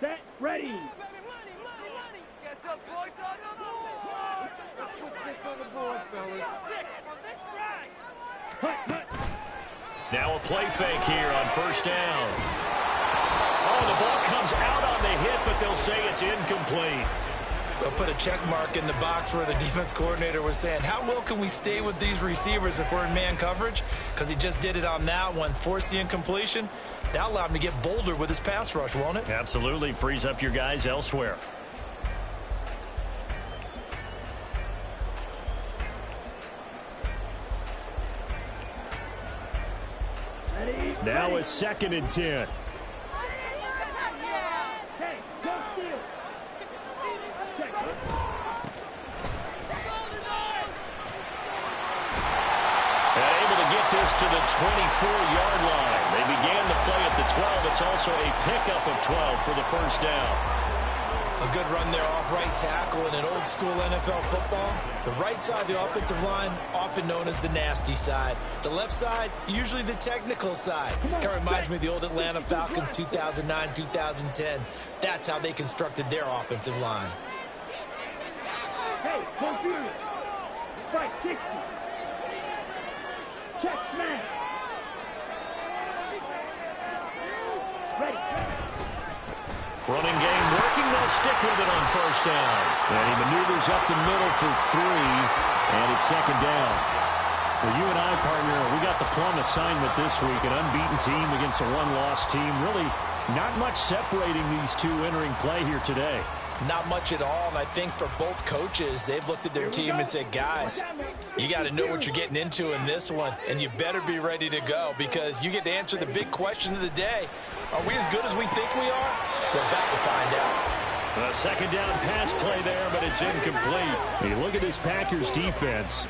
Set. Ready. Get some points on the board. Let's put 6 on the board, fellas. 6 on this drive. Now a play fake here on first down. Oh, the ball comes out on the hit, but they'll say it's incomplete. They'll put a check mark in the box where the defense coordinator was saying, how well can we stay with these receivers if we're in man coverage? Because he just did it on that one, forced the incompletion. That allowed him to get bolder with his pass rush, won't it? Absolutely. Frees up your guys elsewhere. Now a 2nd and 10. This to the 24-yard line. They began the play at the 12. It's also a pickup of 12 for the first down. A good run there off right tackle in an old school NFL football. The right side of the offensive line, often known as the nasty side. The left side, usually the technical side. Kind of reminds me of the old Atlanta Falcons 2009-2010. That's how they constructed their offensive line. Hey, computer. Fight 60. Check smash. Ready. Running game working. They'll stick with it on first down. And he maneuvers up the middle for 3. And it's 2nd down. Well, you and I, partner, we got the plum assignment this week. An unbeaten team against a one-loss team. Really not much separating these two entering play here today. Not much at all, and I think for both coaches, they've looked at their team and said, guys, you got to know what you're getting into in this one, and you better be ready to go because you get to answer the big question of the day. Are we as good as we think we are? We're about to find out. A 2nd down pass play there, but it's incomplete. You look at this Packers defense.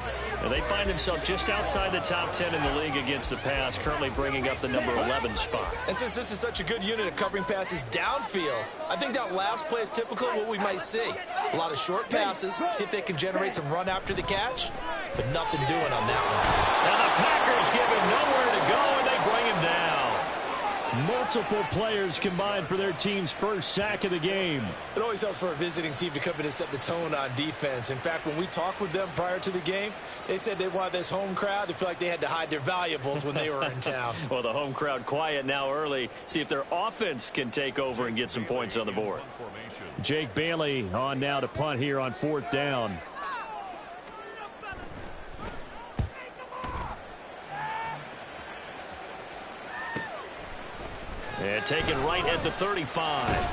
They find themselves just outside the top 10 in the league against the pass, currently bringing up the number 11 spot. And since this is such a good unit of covering passes downfield, I think that last play is typical of what we might see. A lot of short passes, see if they can generate some run after the catch, but nothing doing on that one. And the Packers give him nowhere to go, and they bring him down. Multiple players combined for their team's first sack of the game. It always helps for a visiting team to come in and set the tone on defense. In fact, when we talked with them prior to the game, they said they wanted this home crowd to feel like they had to hide their valuables when they were in town. Well, the home crowd quiet now early. See if their offense can take over and get some points on the board. Jake Bailey on now to punt here on 4th down. And taken right at the 35.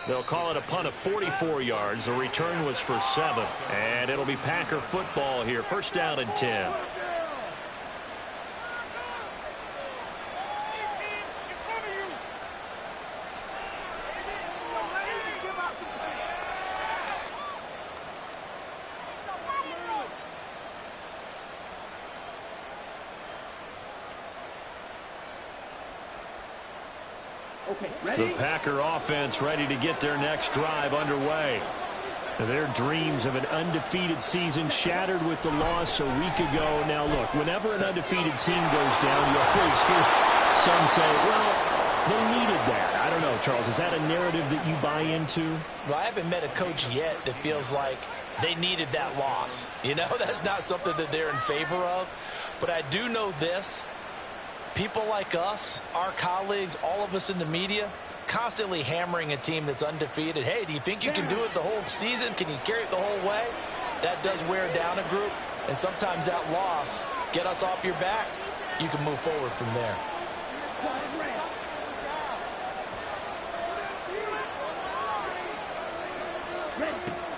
They'll call it a punt of 44 yards. The return was for 7. And it'll be Packer football here. First down and 10. Okay, ready? The Packer offense ready to get their next drive underway. Their dreams of an undefeated season shattered with the loss a week ago. Now, look, whenever an undefeated team goes down, you always hear some say, well, they needed that. I don't know, Charles. Is that a narrative that you buy into? Well, I haven't met a coach yet that feels like they needed that loss. You know, that's not something that they're in favor of. But I do know this. People like us, our colleagues, all of us in the media, constantly hammering a team that's undefeated. Hey, do you think you can do it the whole season? Can you carry it the whole way? That does wear down a group. And sometimes that loss, get us off your back, you can move forward from there.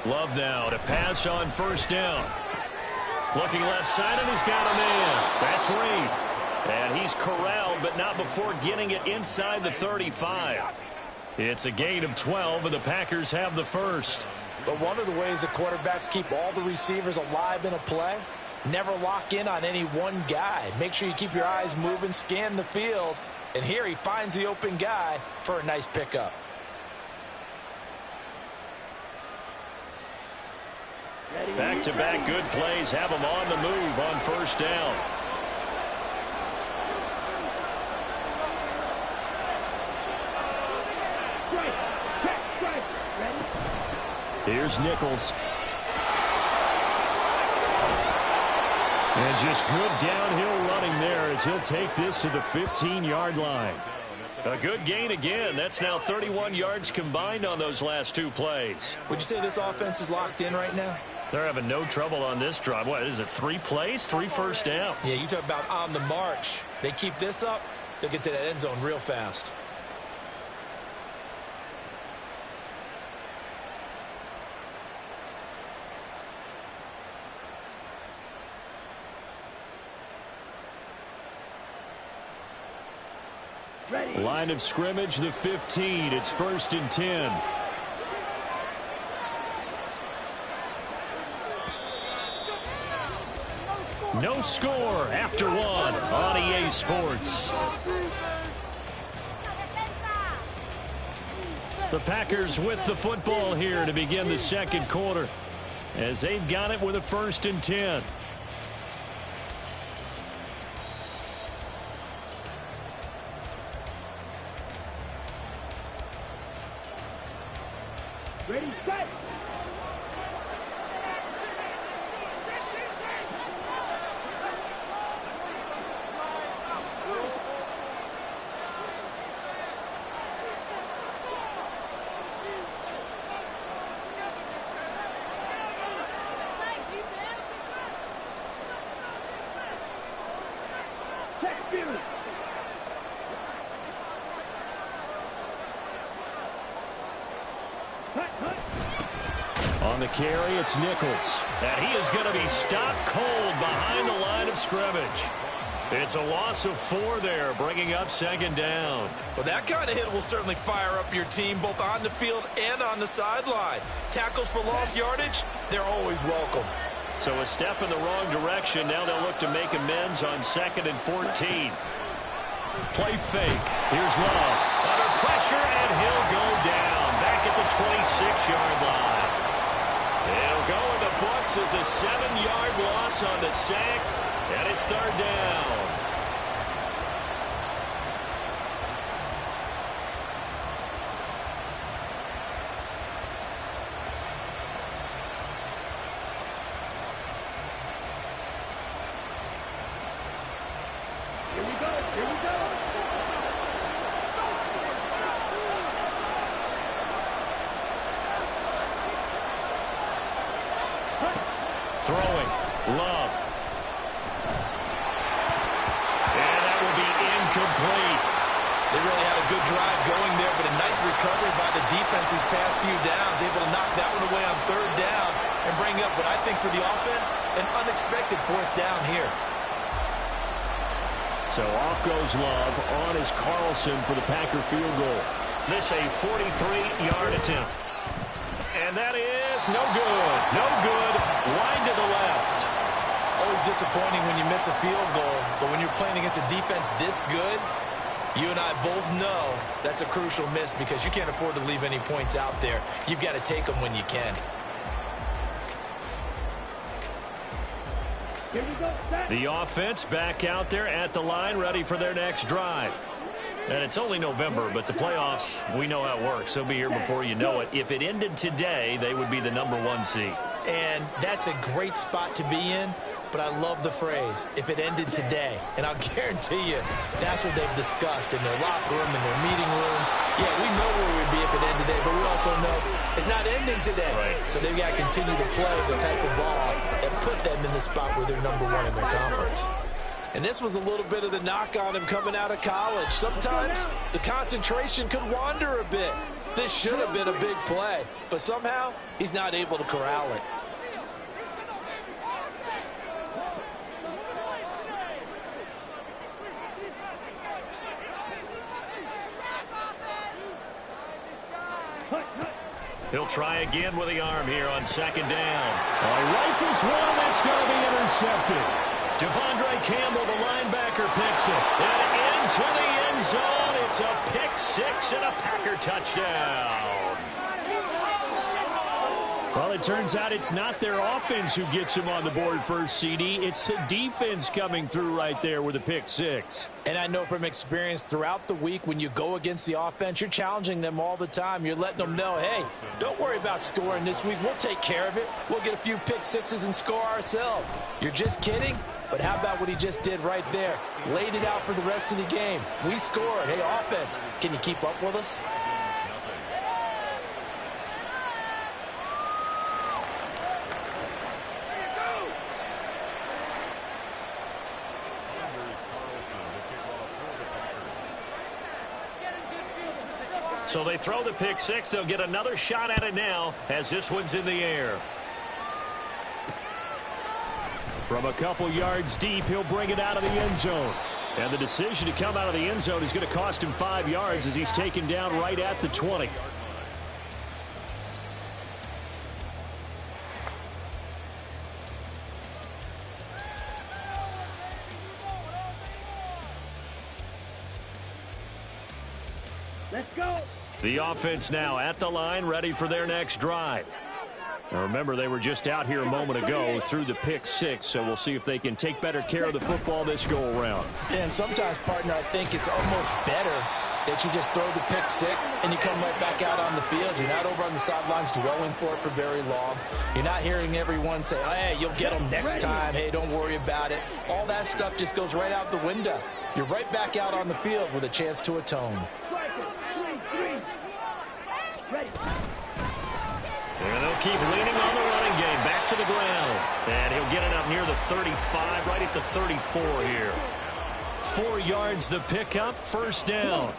Love now to pass on first down. Looking left side, and he's got a man. That's Reed. And he's corralled, but not before getting it inside the 35. It's a gain of 12, and the Packers have the first. But one of the ways the quarterbacks keep all the receivers alive in a play, never lock in on any one guy. Make sure you keep your eyes moving, scan the field. And here he finds the open guy for a nice pickup. Back-to-back good plays have him on the move on first down. Here's Nichols. And just good downhill running there as he'll take this to the 15-yard line. A good gain again. That's now 31 yards combined on those last two plays. Would you say this offense is locked in right now? They're having no trouble on this drive. What is it, 3 plays, 3 first downs? Yeah, you talk about on the march. They keep this up, they'll get to that end zone real fast. Ready. Line of scrimmage, the 15. It's 1st and 10. No score after 1 on EA Sports. The Packers with the football here to begin the second quarter as they've got it with a 1st and 10. Ready, set. Check spirit. On the carry, it's Nichols. And he is going to be stopped cold behind the line of scrimmage. It's a loss of 4 there, bringing up 2nd down. Well, that kind of hit will certainly fire up your team both on the field and on the sideline. Tackles for lost yardage, they're always welcome. So a step in the wrong direction. Now they'll look to make amends on 2nd and 14. Play fake. Here's Love. Under pressure, and he'll go down. Back at the 26-yard line. It'll go in the books as a 7-yard loss on the sack, and it's 3rd down. Here we go. Here we go. Throwing. Love. And that will be incomplete. They really had a good drive going there, but a nice recovery by the defense these past few downs, able to knock that one away on 3rd down and bring up what I think for the offense, an unexpected 4th down here. So off goes Love. On is Carlson for the Packer field goal. This a 43-yard attempt. And that is no good. No good. Wide to the left. Always disappointing when you miss a field goal, but when you're playing against a defense this good, you and I both know that's a crucial miss because you can't afford to leave any points out there. You've got to take them when you can. Here we go. Set. The offense back out there at the line, ready for their next drive. And it's only November, but the playoffs, we know how it works. They'll be here before you know it. If it ended today, they would be the #1 seed. And that's a great spot to be in, but I love the phrase, if it ended today. And I'll guarantee you, that's what they've discussed in their locker room, in their meeting rooms. Yeah, we know where we'd be if it ended today, but we also know it's not ending today. Right. So they've got to continue to play the type of ball that put them in the spot where they're #1 in their conference. And this was a little bit of the knock on him coming out of college. Sometimes the concentration could wander a bit. This should have been a big play, but somehow he's not able to corral it. He'll try again with the arm here on 2nd down. Rifles one, that's going to be intercepted. Devondre Campbell, the linebacker, picks it. And into the end zone. It's a pick 6 and a Packer touchdown. Well, it turns out it's not their offense who gets them on the board first, CD. It's the defense coming through right there with a pick six. And I know from experience throughout the week, when you go against the offense, you're challenging them all the time. You're letting them know, hey, don't worry about scoring this week. We'll take care of it. We'll get a few pick sixes and score ourselves. You're just kidding? But how about what he just did right there? Laid it out for the rest of the game. We scored. Hey, offense, can you keep up with us? So they throw the pick six. They'll get another shot at it now as this one's in the air. From a couple yards deep, he'll bring it out of the end zone. And the decision to come out of the end zone is going to cost him 5 yards as he's taken down right at the 20. Let's go. The offense now at the line, ready for their next drive. Now remember, they were just out here a moment ago through the pick six, so we'll see if they can take better care of the football this go-around. And sometimes, partner, I think it's almost better that you just throw the pick six and you come right back out on the field. You're not over on the sidelines dwelling for it for very long. You're not hearing everyone say, hey, you'll get them next time. Hey, don't worry about it. All that stuff just goes right out the window. You're right back out on the field with a chance to atone. And they'll keep leaning on the running game. Back to the ground. And he'll get it up near the 35, right at the 34 here. 4 yards the pickup, first down.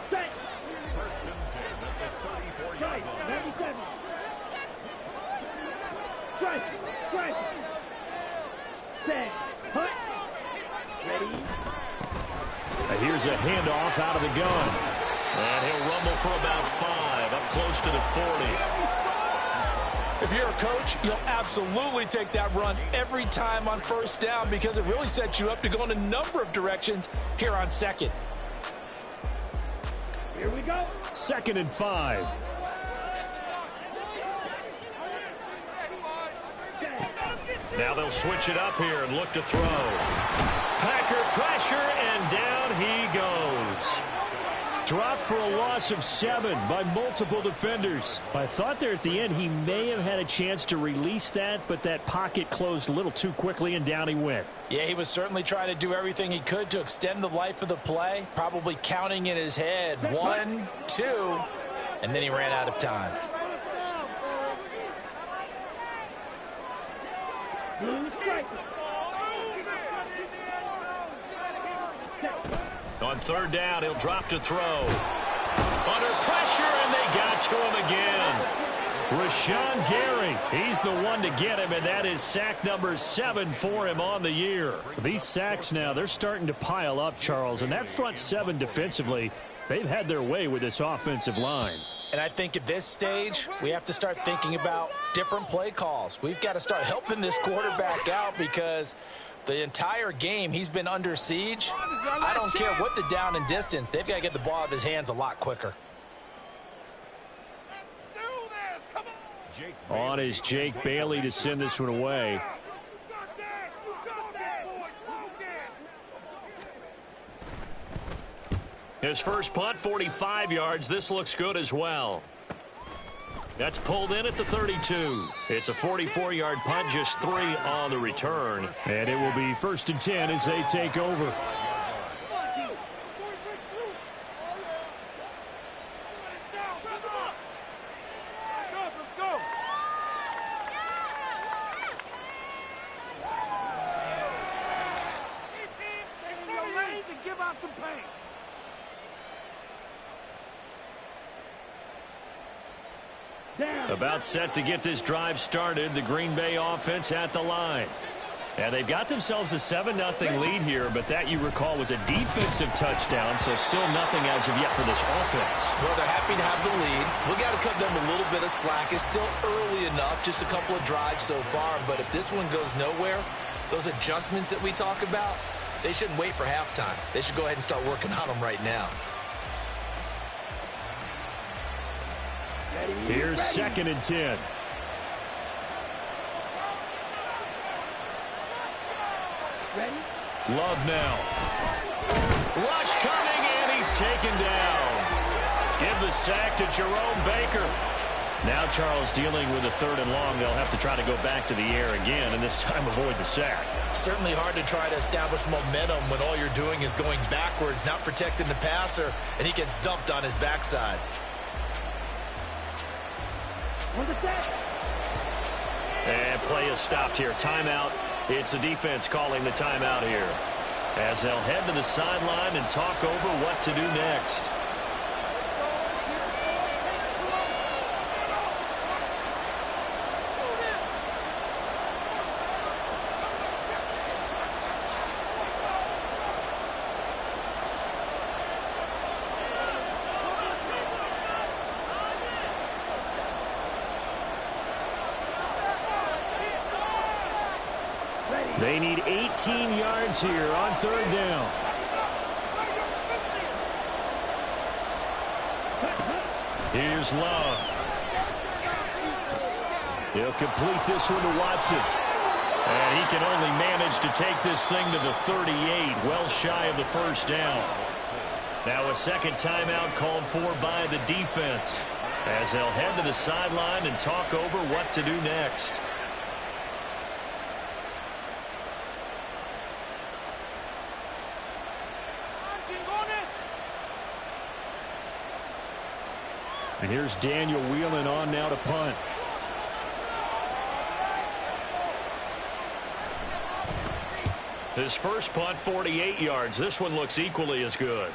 Here's a handoff out of the gun. And he'll rumble for about 5, up close to the 40. If you're a coach, you'll absolutely take that run every time on first down because it really sets you up to go in a number of directions here on second. Here we go. 2nd and 5. Now they'll switch it up here and look to throw. Packer pressure, and down he goes. Dropped for a loss of 7 by multiple defenders. I thought there at the end he may have had a chance to release that, but that pocket closed a little too quickly, and down he went. Yeah, he was certainly trying to do everything he could to extend the life of the play, probably counting in his head 1, 2, and then he ran out of time. On 3rd down, he'll drop to throw. Under pressure, and they got to him again. Rashawn Gary, he's the one to get him, and that is sack number 7 for him on the year. These sacks now, they're starting to pile up, Charles, and that front 7 defensively, they've had their way with this offensive line. And I think at this stage, we have to start thinking about different play calls. We've got to start helping this quarterback out because the entire game he's been under siege. I don't care what the down and distance. They've got to get the ball out of his hands a lot quicker. On is Jake Bailey to send this one away. His first punt, 45 yards. This looks good as well. That's pulled in at the 32. It's a 44-yard punt, just 3 on the return. And it will be 1st and 10 as they take over. About set to get this drive started. The Green Bay offense at the line. And they've got themselves a 7-0 lead here, but that, you recall, was a defensive touchdown, so still nothing as of yet for this offense. Well, they're happy to have the lead. We got to cut them a little bit of slack. It's still early enough, just a couple of drives so far, but if this one goes nowhere, those adjustments that we talk about, they shouldn't wait for halftime. They should go ahead and start working on them right now. Here's 2nd and 10. Love now. Rush coming, and he's taken down. Give the sack to Jerome Baker. Now Charles dealing with a 3rd and long. They'll have to try to go back to the air again, and this time avoid the sack. Certainly hard to try to establish momentum when all you're doing is going backwards, not protecting the passer, and he gets dumped on his backside. And play is stopped here. Timeout. It's the defense calling the timeout here, as they'll head to the sideline and talk over what to do next. They need 18 yards here on 3rd down. Here's Love. He'll complete this one to Watson. And he can only manage to take this thing to the 38, well shy of the 1st down. Now a second timeout called for by the defense, as they'll head to the sideline and talk over what to do next. And here's Daniel Whelan on now to punt. His first punt, 48 yards. This one looks equally as good.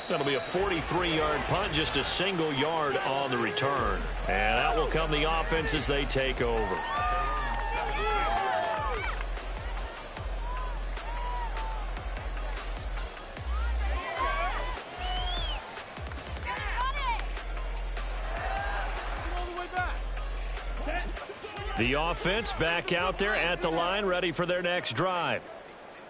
That'll be a 43-yard punt, just a single yard on the return. And out will come the offense as they take over. The offense back out there at the line, ready for their next drive.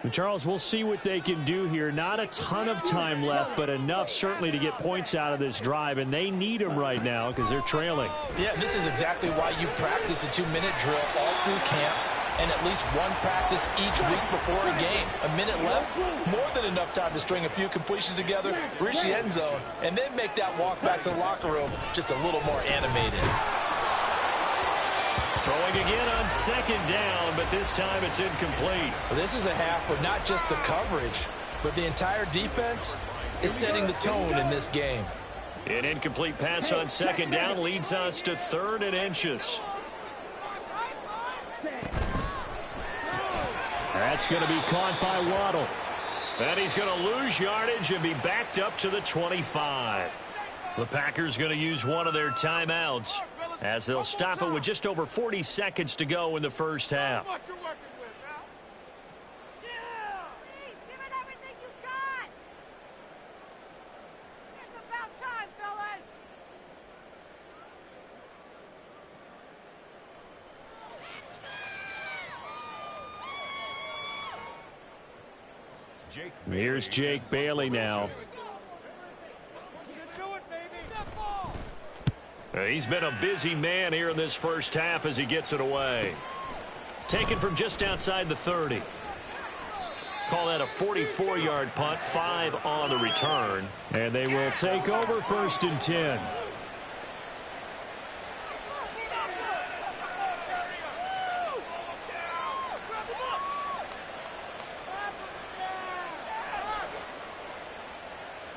And Charles, we'll see what they can do here. Not a ton of time left, but enough certainly to get points out of this drive, and they need them right now because they're trailing. Yeah, this is exactly why you practice a 2-minute drill all through camp and at least one practice each week before a game. A minute left, more than enough time to string a few completions together, reach the end zone, and then make that walk back to the locker room just a little more animated. Throwing again on 2nd down, but this time it's incomplete. Well, this is a half where not just the coverage, but the entire defense is setting the tone in this game. An incomplete pass on 2nd down leads us to 3rd and inches. That's going to be caught by Waddle. And he's going to lose yardage and be backed up to the 25. The Packers going to use one of their timeouts, as they'll stop it with just over 40 seconds to go in the first half. Here's Jake Bailey now. He's been a busy man here in this first half as he gets it away. Taken from just outside the 30. Call that a 44-yard punt, 5 on the return. And they will take over 1st and 10.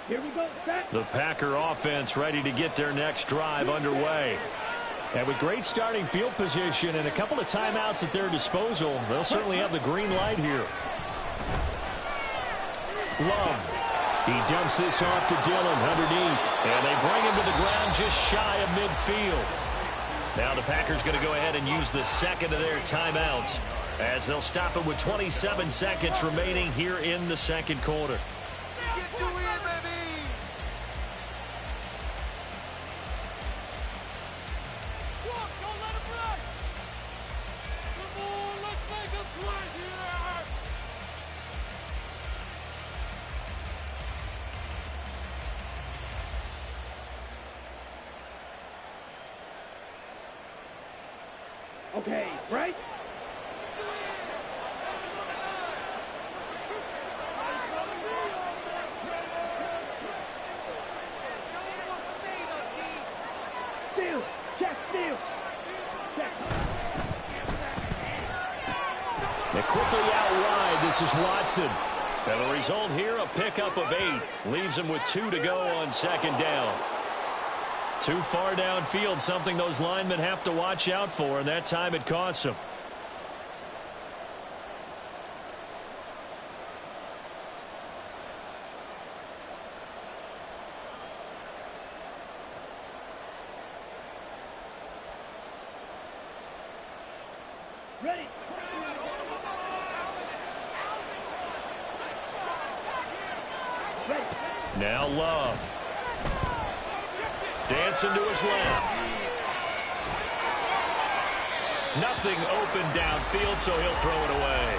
Here we go. The Packer offense ready to get their next drive underway. And with great starting field position and a couple of timeouts at their disposal, they'll certainly have the green light here. Love. He dumps this off to Dillon underneath. And they bring him to the ground just shy of midfield. Now the Packers going to go ahead and use the second of their timeouts, as they'll stop it with 27 seconds remaining here in the second quarter. Okay, right? quickly out wide. This is Watson. And the result here, a pickup of 8. Leaves him with 2 to go on second down. Too far downfield, something those linemen have to watch out for, and that time it costs them. Ready. Now Love. Dancing to his left. Nothing open downfield, so he'll throw it away.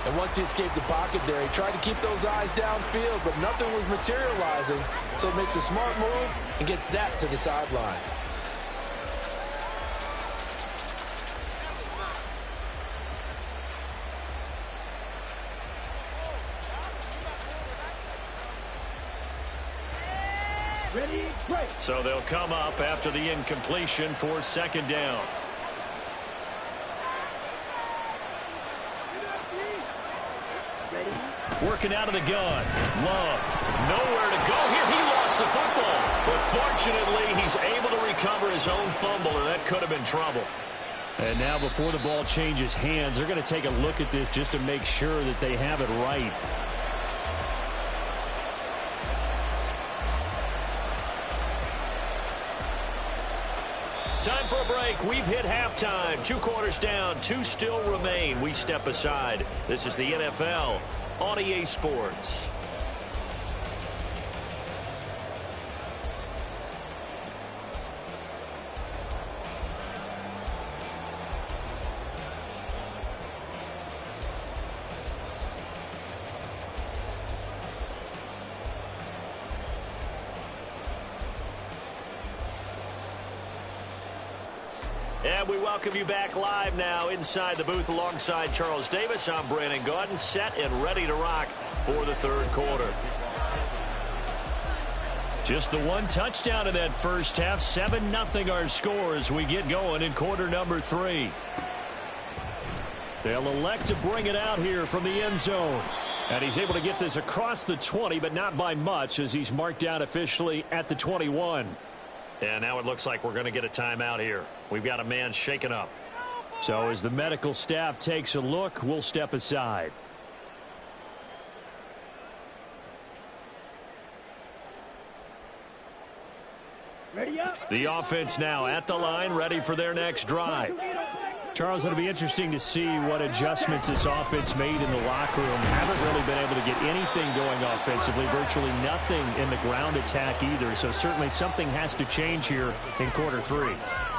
And once he escaped the pocket there, he tried to keep those eyes downfield, but nothing was materializing. So he makes a smart move and gets that to the sideline. Ready, break. So they'll come up after the incompletion for second down. Ready. Working out of the gun. Love. Nowhere to go here. He lost the football. But fortunately, he's able to recover his own fumble, or that could have been trouble. And now before the ball changes hands, they're going to take a look at this just to make sure that they have it right. Time for a break. We've hit halftime. 2 quarters down. 2 still remain. We step aside. This is the NFL on EA Sports. And we welcome you back live now inside the booth alongside Charles Davis. I'm Brandon Gaudin, set and ready to rock for the third quarter. Just the 1 touchdown in that first half. 7-0 our score as we get going in quarter number 3. They'll elect to bring it out here from the end zone. And he's able to get this across the 20, but not by much as he's marked down officially at the 21. And now it looks like we're going to get a timeout here. We've got a man shaken up. So as the medical staff takes a look, we'll step aside. Ready up. The offense now at the line, ready for their next drive. Charles, it'll be interesting to see what adjustments this offense made in the locker room. Haven't really been able to get anything going offensively, virtually nothing in the ground attack either. So certainly something has to change here in quarter 3.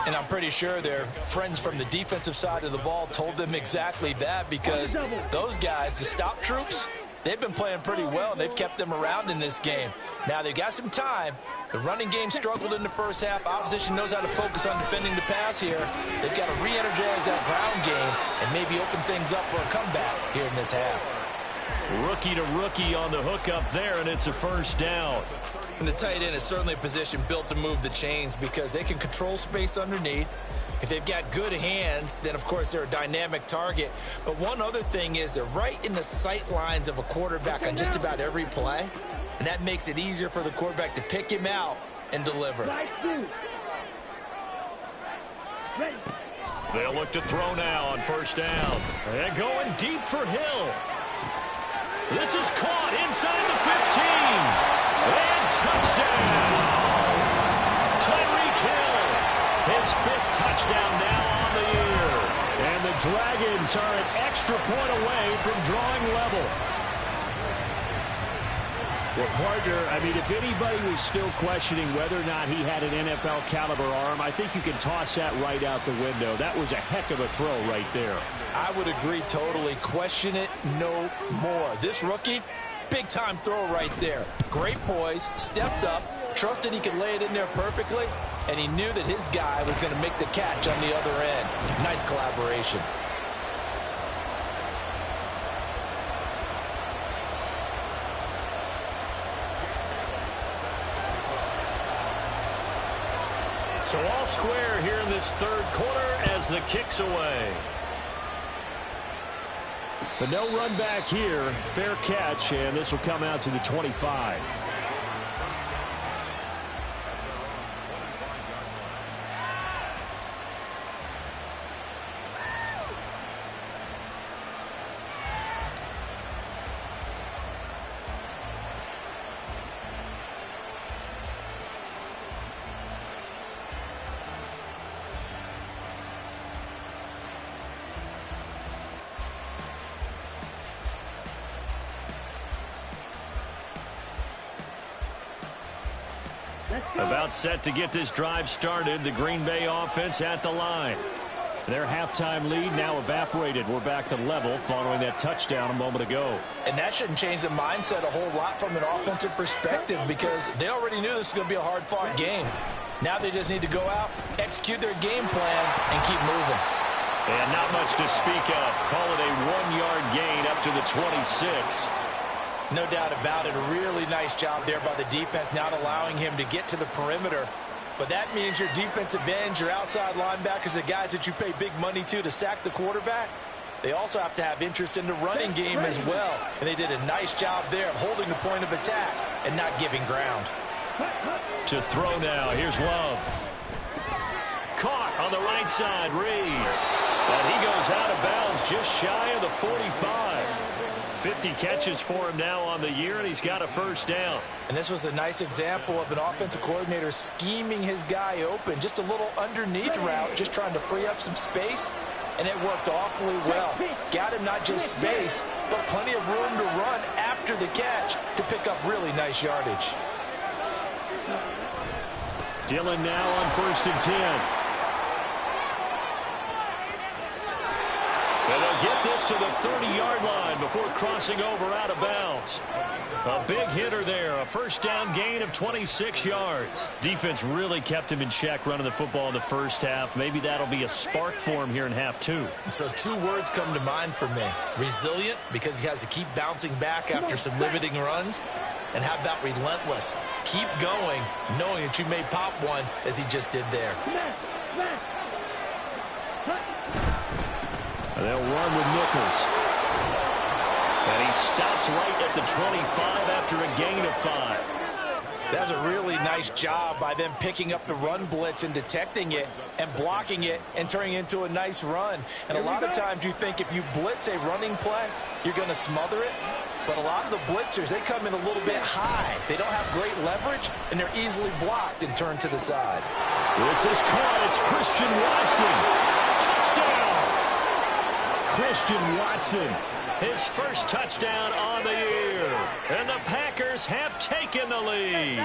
And I'm pretty sure their friends from the defensive side of the ball told them exactly that, because those guys, the stop troops, they've been playing pretty well, and they've kept them around in this game. Now, they've got some time. The running game struggled in the first half. Opposition knows how to focus on defending the pass here. They've got to re-energize that ground game and maybe open things up for a comeback here in this half. Rookie to rookie on the hookup there, and it's a first down. And the tight end is certainly a position built to move the chains because they can control space underneath. If they've got good hands, then, of course, they're a dynamic target. But one other thing is they're right in the sight lines of a quarterback on just about every play, and that makes it easier for the quarterback to pick him out and deliver. They'll look to throw now on first down. And going deep for Hill. This is caught inside the 15. And touchdown. Tyreek Hill. His 5th touchdown now on the year. And the Dragons are an extra point away from drawing level. Well, partner, I mean, if anybody was still questioning whether or not he had an NFL caliber arm, I think you can toss that right out the window. That was a heck of a throw right there. I would agree totally. Question it no more. This rookie, big-time throw right there. Great poise, stepped up, trusted he could lay it in there perfectly, and he knew that his guy was going to make the catch on the other end. Nice collaboration. So all square here in this third quarter as the kick's away. But no run back here. Fair catch, and this will come out to the 25. About set to get this drive started. The Green Bay offense at the line. Their halftime lead now evaporated. We're back to level following that touchdown a moment ago. And that shouldn't change the mindset a whole lot from an offensive perspective because they already knew this was going to be a hard-fought game. Now they just need to go out, execute their game plan, and keep moving. And not much to speak of. Call it a 1-yard gain up to the 26. No doubt about it. A really nice job there by the defense, not allowing him to get to the perimeter. But that means your defensive ends, your outside linebackers, the guys that you pay big money to sack the quarterback, they also have to have interest in the running game as well. And they did a nice job there of holding the point of attack and not giving ground. To throw now. Here's Love. Caught on the right side. Reed. And he goes out of bounds just shy of the 45. 50 catches for him now on the year, and he's got a first down. And this was a nice example of an offensive coordinator scheming his guy open. Just a little underneath route, just trying to free up some space, and it worked awfully well. Got him not just space, but plenty of room to run after the catch to pick up really nice yardage. Dillon now on 1st and 10. And they'll get this to the 30-yard line before crossing over out of bounds. A big hitter there, a first down gain of 26 yards. Defense really kept him in check running the football in the first half. Maybe that'll be a spark for him here in half two. So 2 words come to mind for me. Resilient, because he has to keep bouncing back after some limiting runs. And how about relentless? Keep going, knowing that you may pop one as he just did there. And they'll run with Nichols. And he stopped right at the 25 after a gain of 5. That's a really nice job by them picking up the run blitz and detecting it and blocking it and turning it into a nice run. And a lot of times you think if you blitz a running play, you're going to smother it. But a lot of the blitzers, they come in a little bit high. They don't have great leverage, and they're easily blocked and turned to the side. This is caught. It's Christian Watson. Touchdown! Christian Watson, his first touchdown on the year. And the Packers have taken the lead.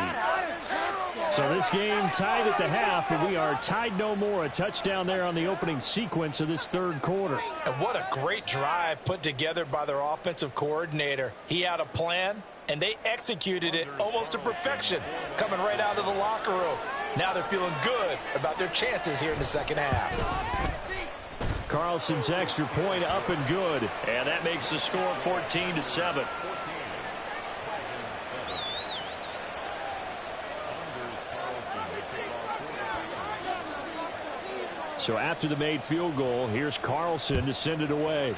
So this game tied at the half, but we are tied no more. A touchdown there on the opening sequence of this third quarter. And what a great drive put together by their offensive coordinator. He had a plan, and they executed it almost to perfection, coming right out of the locker room. Now they're feeling good about their chances here in the second half. Carlson's extra point up and good, and that makes the score 14-7. So after the made field goal, here's Carlson to send it away.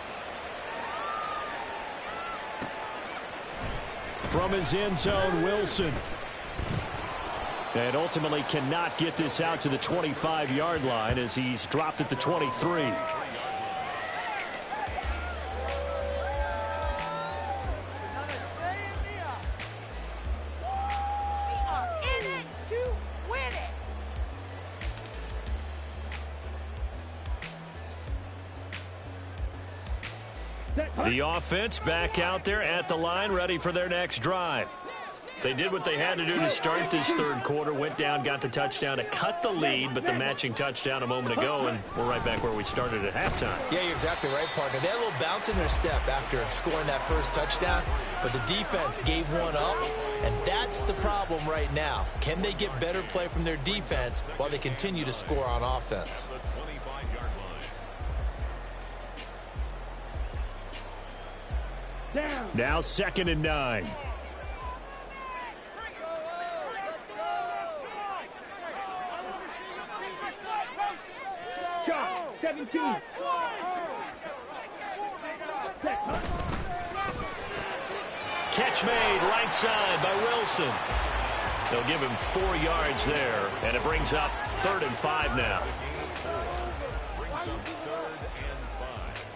From his end zone, Wilson. And ultimately cannot get this out to the 25-yard line as he's dropped at the 23. The offense back out there at the line, ready for their next drive. They did what they had to do to start this third quarter, went down, got the touchdown to cut the lead, but the matching touchdown a moment ago, and we're right back where we started at halftime. Yeah, you're exactly right, partner. They had a little bounce in their step after scoring that first touchdown, but the defense gave one up, and that's the problem right now. Can they get better play from their defense while they continue to score on offense? Now 2nd and 9. Shot, 17. catch made right side by Wilson. They'll give him 4 yards there, and it brings up 3rd and 5 now.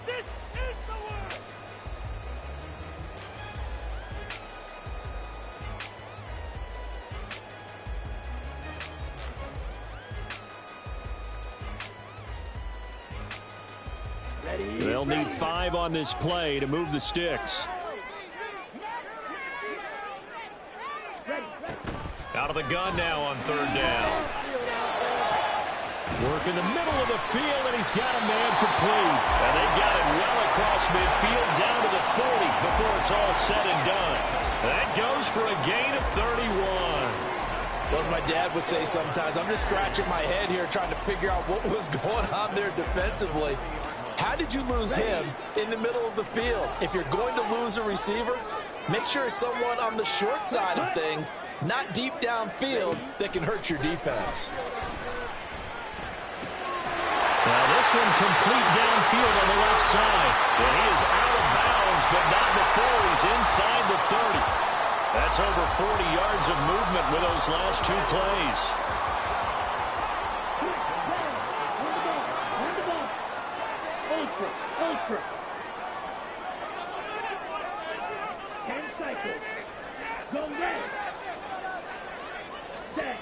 This is the word. Ready. They'll need Ready. 5 on this play to move the sticks. Out of the gun now on 3rd down. Work in the middle of the field, and he's got a man complete. And they got it well across midfield down to the 40 before it's all said and done. That goes for a gain of 31. Well, as my dad would say sometimes, I'm just scratching my head here trying to figure out what was going on there defensively. How did you lose him in the middle of the field? If you're going to lose a receiver, make sure it's someone on the short side of things, not deep downfield, that can hurt your defense. Now this one complete downfield on the left side. And he is out of bounds, but not before he's inside the 30. That's over 40 yards of movement with those last 2 plays. Ultra. Ultra. 10 cycles. Go red. Set.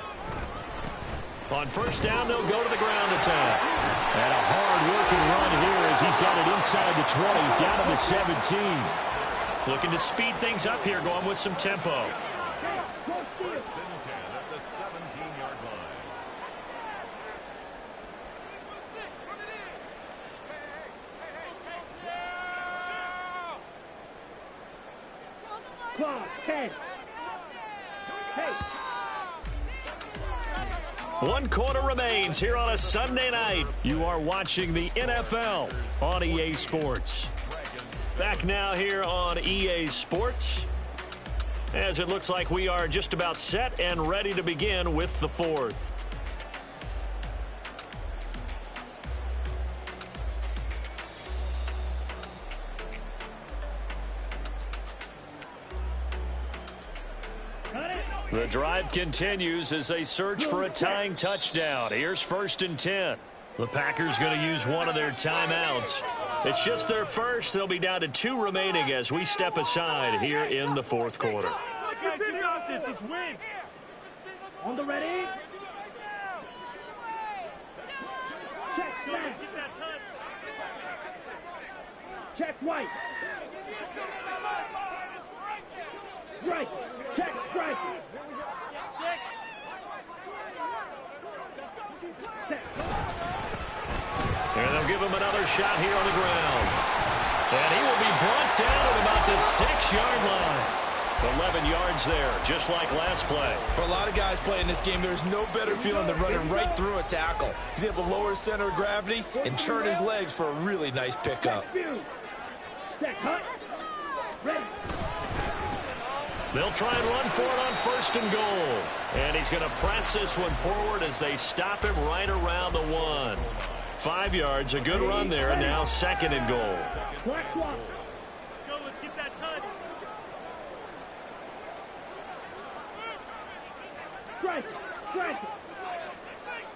On 1st down, they'll go to the ground attack. And a hard-working run here as he's got it inside the 20, down to the 17. Looking to speed things up here, going with some tempo. First and 10 at the 17-yard line. Clock. 10. Hey. 1 quarter remains here on a Sunday night. You are watching the NFL on EA Sports. Back now here on EA Sports, as it looks like we are just about set and ready to begin with the 4th. The drive continues as they search for a tying touchdown. Here's 1st and 10. The Packers going to use one of their timeouts. It's just their first. They'll be down to 2 remaining as we step aside here in the 4th quarter. Guys, you got this. Let's win. On the ready. Check left. Get that touch. Check right. Right. Check strike. 6. Set. And they'll give him another shot here on the ground. And he will be brought down at about the 6-yard line. 11 yards there, just like last play. For a lot of guys playing this game, there's no better feeling than running right through a tackle. He's able to lower his center of gravity and churn his legs for a really nice pickup. Set cut. Ready. They'll try and run for it on 1st and goal. And he's going to press this one forward as they stop him right around the 1. 5 yards, a good run there, and now 2nd and goal. Black block. Let's go. Let's get that touch. Strike. Strike.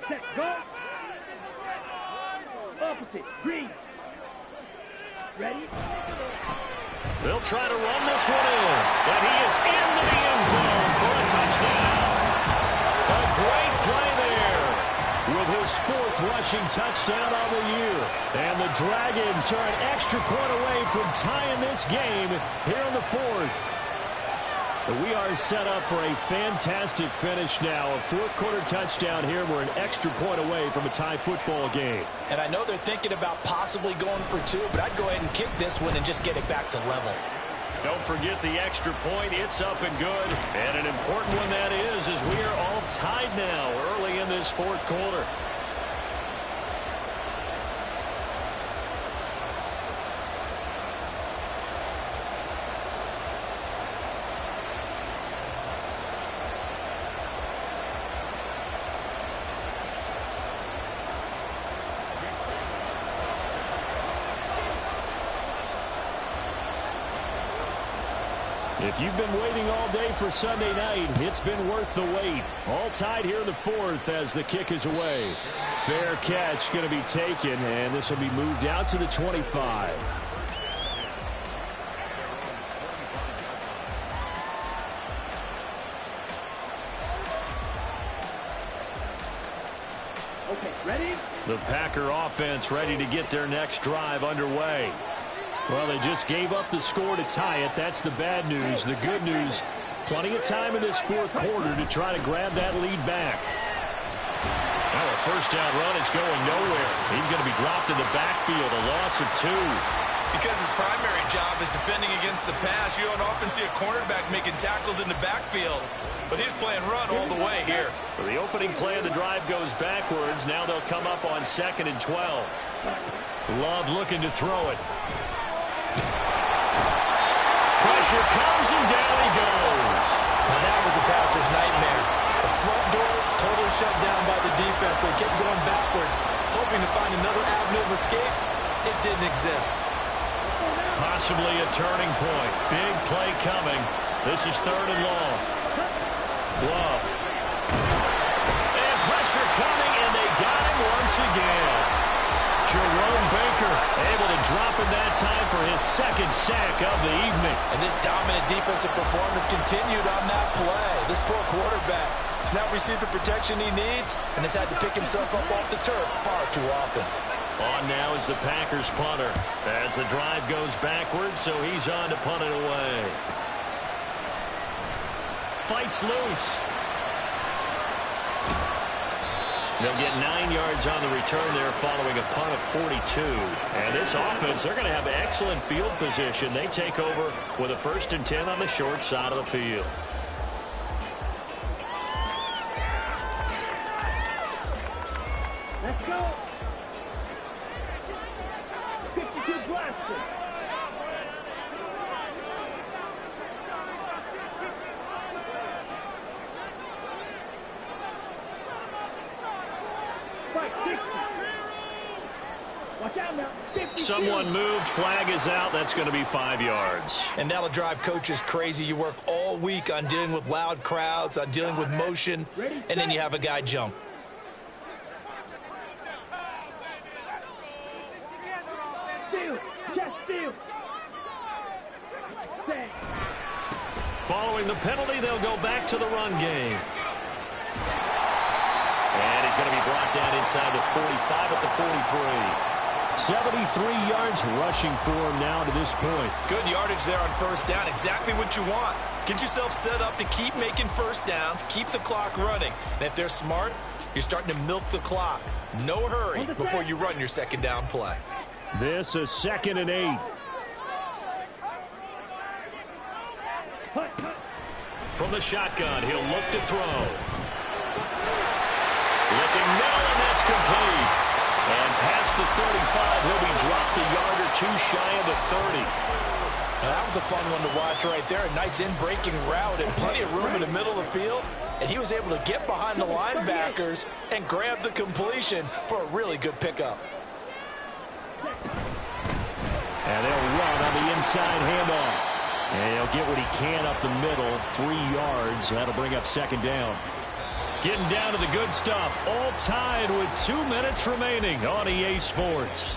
Set. Go. Opposite. Green. Ready. They'll try to run this one in. And he is into the end zone for a touchdown. A great play there with his 4th rushing touchdown on the year. And the Dragons are an extra point away from tying this game here in the 4th. We are set up for a fantastic finish now. A 4th quarter touchdown here. We're an extra point away from a tie football game. And I know they're thinking about possibly going for 2, but I'd go ahead and kick this one and just get it back to level. Don't forget the extra point. It's up and good. And an important one that is as we are all tied now early in this 4th quarter. If you've been waiting all day for Sunday night, it's been worth the wait. All tied here in the fourth as the kick is away. Fair catch going to be taken, and this will be moved out to the 25. Okay, ready? The Packer offense ready to get their next drive underway. Well, they just gave up the score to tie it. That's the bad news. The good news, plenty of time in this fourth quarter to try to grab that lead back. Now a first down run is going nowhere. He's going to be dropped in the backfield, a loss of 2. Because his primary job is defending against the pass, you don't often see a cornerback making tackles in the backfield. But he's playing run all the way here. So the opening play of the drive goes backwards. Now they'll come up on 2nd and 12. Love looking to throw it. Pressure comes, and down he goes. Now that was a passer's nightmare. The front door totally shut down by the defense, so he kept going backwards, hoping to find another avenue of escape. It didn't exist. Possibly a turning point. Big play coming. This is 3rd and long. Love. And pressure coming, and they got him once again. Jerome Baker able to drop in that time for his 2nd sack of the evening. And this dominant defensive performance continued on that play. This poor quarterback has not received the protection he needs and has had to pick himself up off the turf far too often. On now is the Packers punter as the drive goes backwards, so he's on to punt it away. Fights loose. They'll get 9 yards on the return there following a punt of 42. And this offense, they're going to have excellent field position. They take over with a 1st and 10 on the short side of the field. Let's go. 52 blaster. Watch out now. 52. Someone moved. Flag is out. That's going to be 5 yards. And that'll drive coaches crazy. You work all week on dealing with loud crowds, on dealing with motion, and then you have a guy jump. Steal. Chest steal. Stay. Following the penalty, they'll go back to the run game. And he's going to be brought down inside the 45 at the 43. 73 yards rushing for him now to this point. Good yardage there on 1st down. Exactly what you want. Get yourself set up to keep making 1st downs, keep the clock running. And if they're smart, you're starting to milk the clock. No hurry before you run your 2nd down play. This is 2nd and 8. From the shotgun, he'll look to throw. Looking middle, and that's complete. And past the 35, he'll be dropped a yard or 2 shy of the 30. Now that was a fun one to watch right there. A nice in-breaking route and plenty of room in the middle of the field. And he was able to get behind the linebackers and grab the completion for a really good pickup. And they'll run on the inside handoff. And he'll get what he can up the middle, 3 yards. That'll bring up 2nd down. Getting down to the good stuff. All tied with 2 minutes remaining on EA Sports.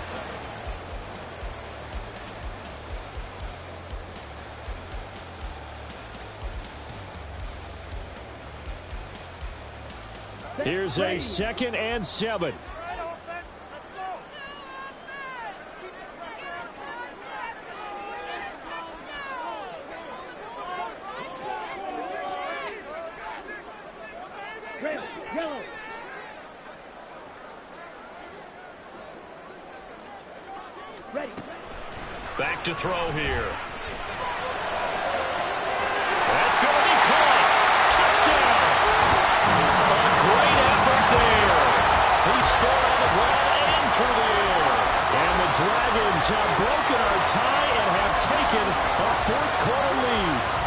Here's a 2nd and 7. Yellow. Ready. Back to throw here. That's going to be caught. Touchdown. A great effort there. He scored on the ground and through the air. And the Dragons have broken our tie and have taken a 4th quarter lead.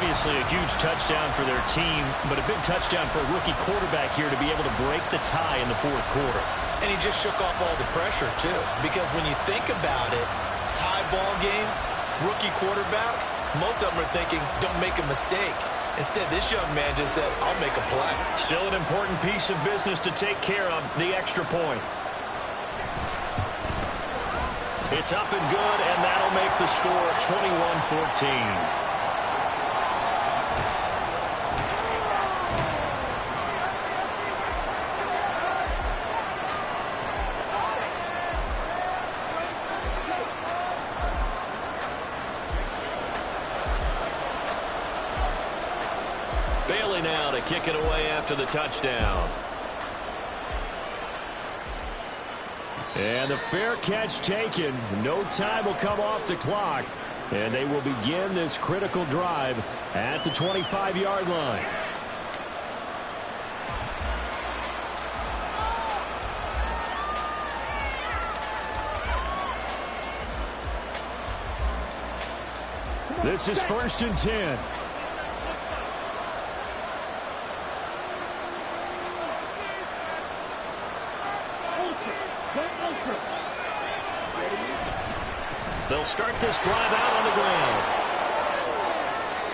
Obviously a huge touchdown for their team, but a big touchdown for a rookie quarterback here to be able to break the tie in the 4th quarter. And he just shook off all the pressure, too. Because when you think about it, tie ball game, rookie quarterback, most of them are thinking, don't make a mistake. Instead, this young man just said, I'll make a play. Still an important piece of business to take care of, the extra point. It's up and good, and that'll make the score 21-14. Now to kick it away after the touchdown. And the fair catch taken. No time will come off the clock. And they will begin this critical drive at the 25-yard line. This is 1st and 10. They'll start this drive out on the ground.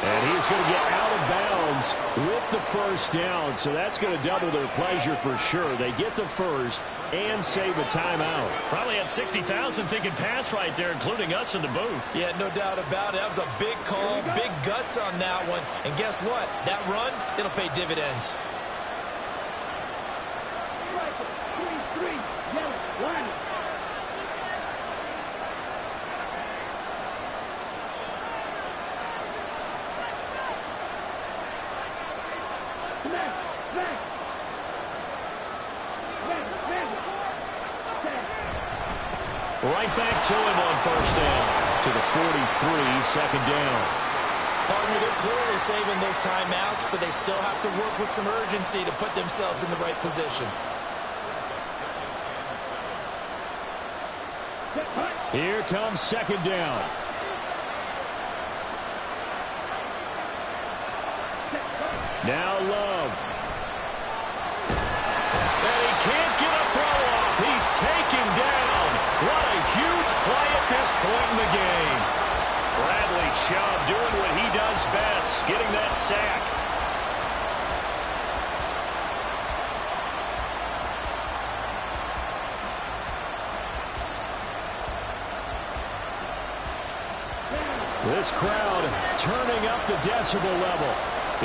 And he's going to get out of bounds with the first down, so that's going to double their pleasure for sure. They get the first and save a timeout. Probably had 60,000 thinking pass right there, including us in the booth. Yeah, no doubt about it. That was a big call, big guts on that one. And guess what? That run, it'll pay dividends. Right back to him on first down. To the 43, second down. Partner, they're clearly saving those timeouts, but they still have to work with some urgency to put themselves in the right position. Here comes second down. Now Love. And he can't get a throw off. He's taken down. What a huge play at this point in the game. Bradley Chubb doing what he does best, getting that sack. This crowd turning up the decibel level.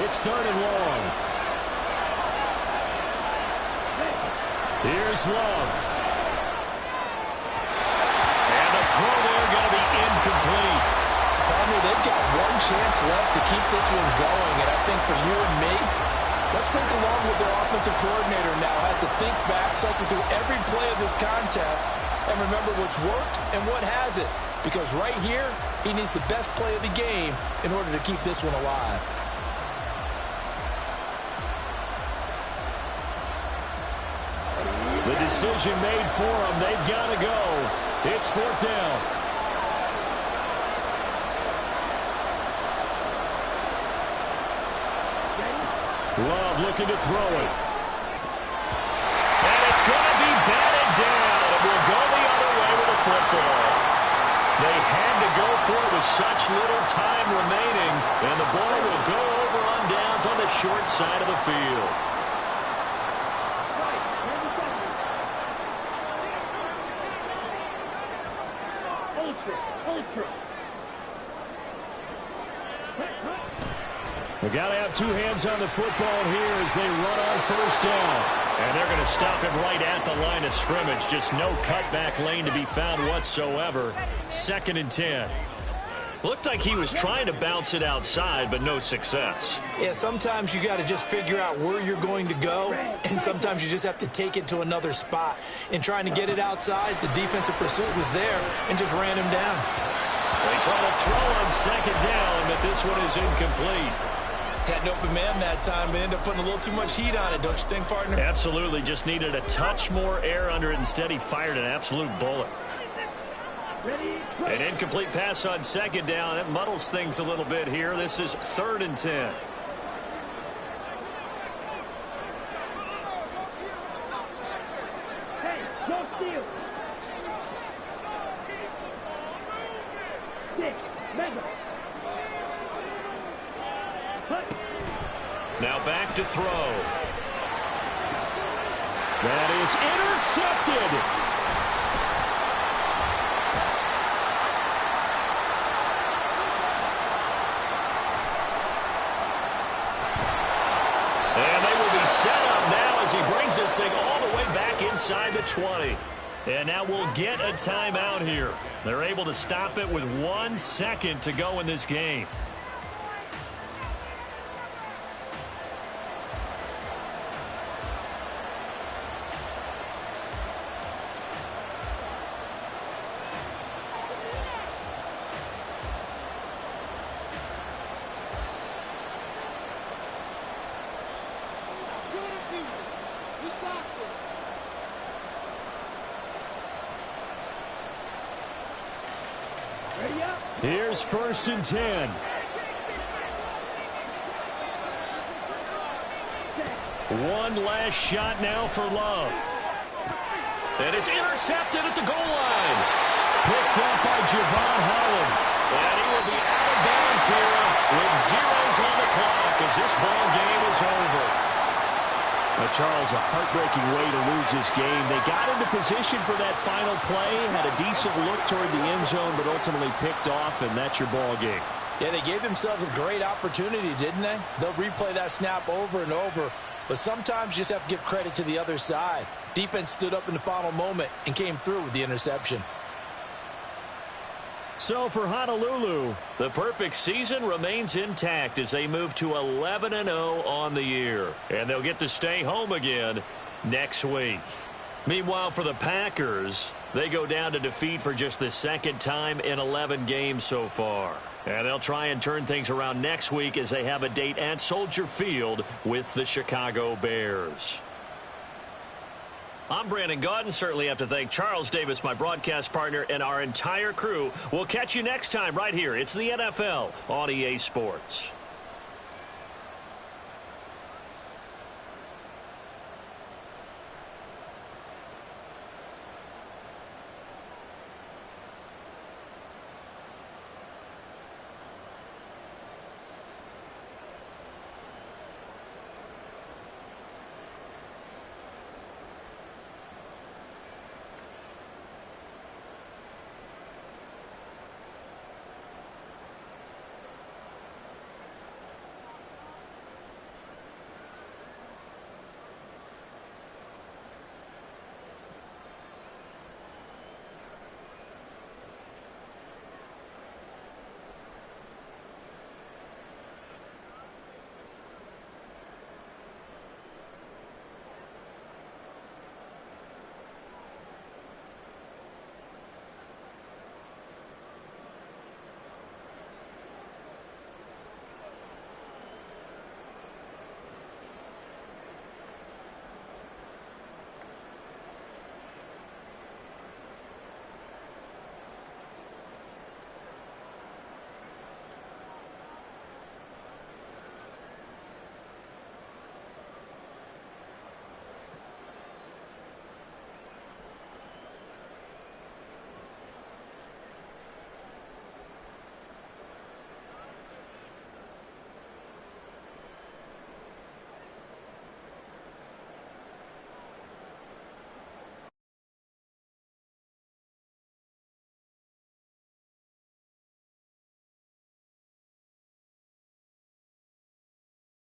It's 3rd and long. Here's Love. And the throw there going to be incomplete. Partner, they've got one chance left to keep this one going. And I think for you and me, let's think along with their offensive coordinator now. Has to think back, cycle through every play of this contest, and remember what's worked and what hasn't. Because right here, he needs the best play of the game in order to keep this one alive. The decision made for them. They've got to go. It's 4th down. Love looking to throw it. And it's going to be batted down. It will go the other way with the football. They had to go for it with such little time remaining, and the ball will go over on downs on the short side of the field. We got to have two hands on the football here as they run on first down. And they're going to stop it right at the line of scrimmage. Just no cutback lane to be found whatsoever. 2nd and 10. Looked like he was trying to bounce it outside, but no success. Yeah, sometimes you got to just figure out where you're going to go, and sometimes you just have to take it to another spot. In trying to get it outside, the defensive pursuit was there and just ran him down. They try to throw on 2nd down, but this one is incomplete. Had an open man that time, but ended up putting a little too much heat on it, don't you think, partner? Absolutely. Just needed a touch more air under it. Instead, he fired an absolute bullet. An incomplete pass on 2nd down. That muddles things a little bit here. This is 3rd and 10. Hey, don't steal. 6, Mega. Hut. Now back to throw. That is intercepted. And they will be set up now as he brings this thing all the way back inside the 20. And now we'll get a timeout here. They're able to stop it with 1 second to go in this game. Here's 1st and 10. One last shot now for Love. And it's intercepted at the goal line. Picked up by Javon Holland. And he will be out of bounds here with zeros on the clock as this ball game is over. Now, Charles, a heartbreaking way to lose this game. They got into position for that final play, had a decent look toward the end zone, but ultimately picked off, and that's your ball game. Yeah, they gave themselves a great opportunity, didn't they? They'll replay that snap over and over, but sometimes you just have to give credit to the other side. Defense stood up in the final moment and came through with the interception. So for Honolulu, the perfect season remains intact as they move to 11-0 on the year. And they'll get to stay home again next week. Meanwhile, for the Packers, they go down to defeat for just the second time in 11 games so far. And they'll try and turn things around next week as they have a date at Soldier Field with the Chicago Bears. I'm Brandon Gaudin. Certainly have to thank Charles Davis, my broadcast partner, and our entire crew. We'll catch you next time right here. It's the NFL on EA Sports.